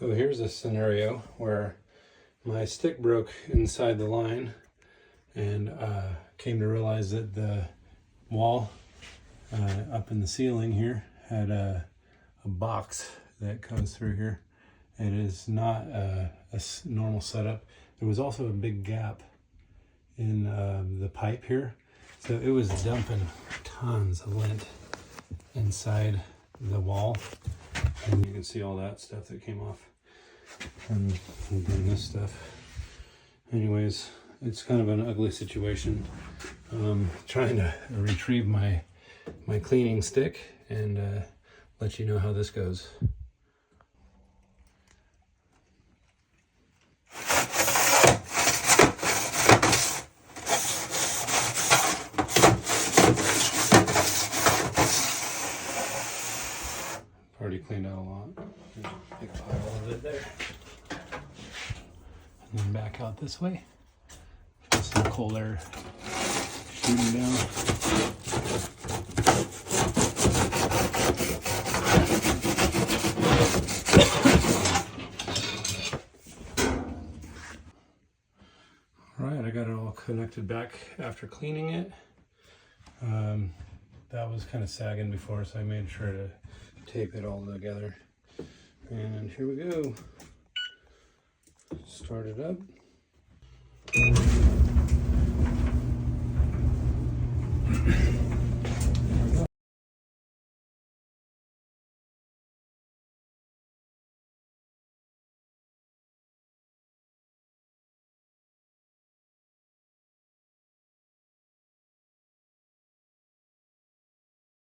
So here's a scenario where my stick broke inside the line, and came to realize that the wall up in the ceiling here had a box that comes through here. It is not a normal setup. There was also a big gap in the pipe here, so it was dumping tons of lint inside the wall, and you can see all that stuff that came off, and then this stuff. Anyways, it's kind of an ugly situation. Trying to retrieve my cleaning stick and let you know how this goes. Already cleaned out a lot. Big pile of it there. And then back out this way. Got some cold air shooting down. Alright, I got it all connected back after cleaning it. That was kind of sagging before, so I made sure to tape it all together. And here we go. Start it up.